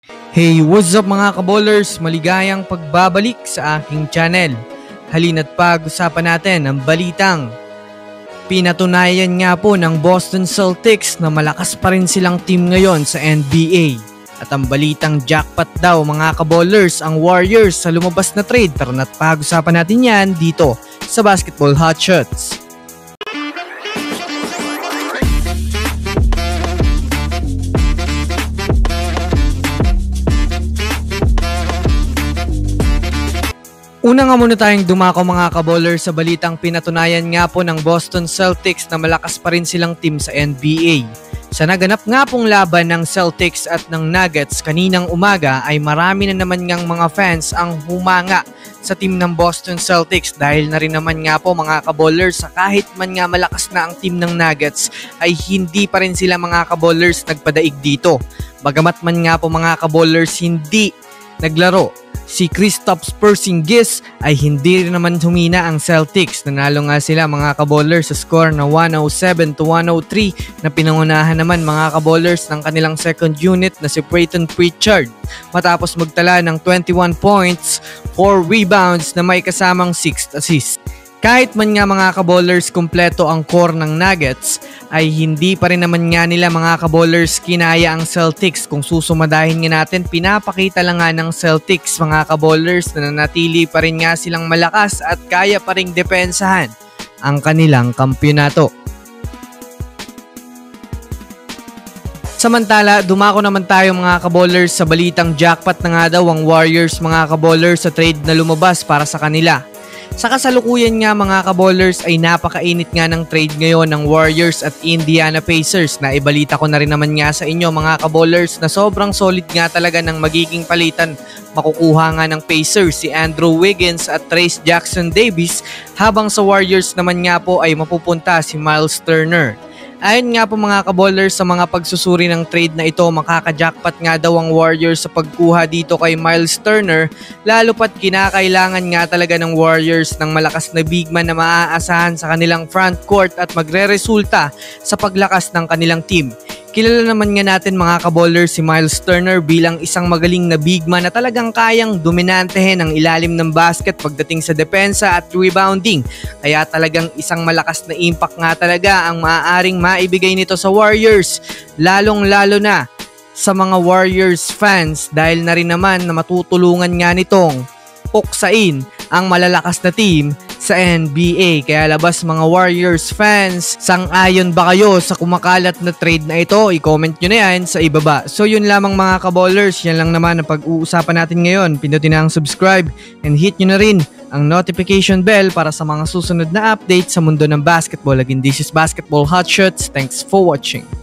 Hey, what's up mga kaballers? Maligayang pagbabalik sa aking channel. Halina't pag-usapan natin ang balitang pinatunayan nga po ng Boston Celtics na malakas pa rin silang team ngayon sa NBA. At ang balitang jackpot daw mga kaballers ang Warriors sa lumabas na trade, pero pag-usapan natin yan dito sa Basketball Hotshots. Una nga muna tayong dumako mga kaballers sa balitang pinatunayan nga po ng Boston Celtics na malakas pa rin silang team sa NBA. Sa naganap nga pong laban ng Celtics at ng Nuggets kaninang umaga ay marami na naman ngang mga fans ang humanga sa team ng Boston Celtics dahil na rin naman nga po mga kaballers sa kahit man nga malakas na ang team ng Nuggets ay hindi pa rin sila mga kaballers nagpadaig dito. Bagamat man nga po mga kaballers hindi naglaro si Kristaps Porzingis ay hindi rin naman humina ang Celtics. Nanalo nga sila mga kaballers sa score na 107-103 na pinangunahan naman mga kaballers ng kanilang second unit na si Peyton Pritchard matapos magtala ng 21 points, 4 rebounds na may kasamang 6 assists. Kahit man nga mga kaballers kumpleto ang core ng Nuggets ay hindi pa rin naman nga nila mga kaballers kinaya ang Celtics. Kung susumadahin nga natin, pinapakita lang nga ng Celtics mga kaballers na nanatili pa rin nga silang malakas at kaya pa ring depensahan ang kanilang kampyonato. Samantala, dumako naman tayo mga kaballers sa balitang jackpot na nga daw ang Warriors mga kaballers sa trade na lumabas para sa kanila. Sa kasalukuyan nga mga kaballers ay napakainit nga ng trade ngayon ng Warriors at Indiana Pacers na ibalita ko na rin naman nga sa inyo mga kaballers na sobrang solid nga talaga ng magiging palitan. Makukuha nga ng Pacers si Andrew Wiggins at Trayce Jackson-Davis habang sa Warriors naman nga po ay mapupunta si Miles Turner. Ayon nga po mga kaballers sa mga pagsusuri ng trade na ito, makaka-jackpot nga daw ang Warriors sa pagkuha dito kay Miles Turner lalo pat kinakailangan nga talaga ng Warriors ng malakas na big man na maaasahan sa kanilang front court at magre-resulta sa paglakas ng kanilang team. Kilala naman nga natin mga kaballers si Miles Turner bilang isang magaling na big man na talagang kayang dominantehin ang ilalim ng basket pagdating sa depensa at rebounding. Kaya talagang isang malakas na impact nga talaga ang maaaring maibigay nito sa Warriors. Lalong-lalo na sa mga Warriors fans dahil na rin naman na matutulungan nga nitong puksain ang malalakas na team sa NBA. Kaya labas mga Warriors fans, sang-ayon ba kayo sa kumakalat na trade na ito? I-comment nyo na yan sa ibaba. So yun lamang mga kaballers, yan lang naman ang pag-uusapan natin ngayon. Pindutin na ang subscribe and hit nyo na rin ang notification bell para sa mga susunod na update sa mundo ng basketball. Again, this is Basketball Hotshots. Thanks for watching.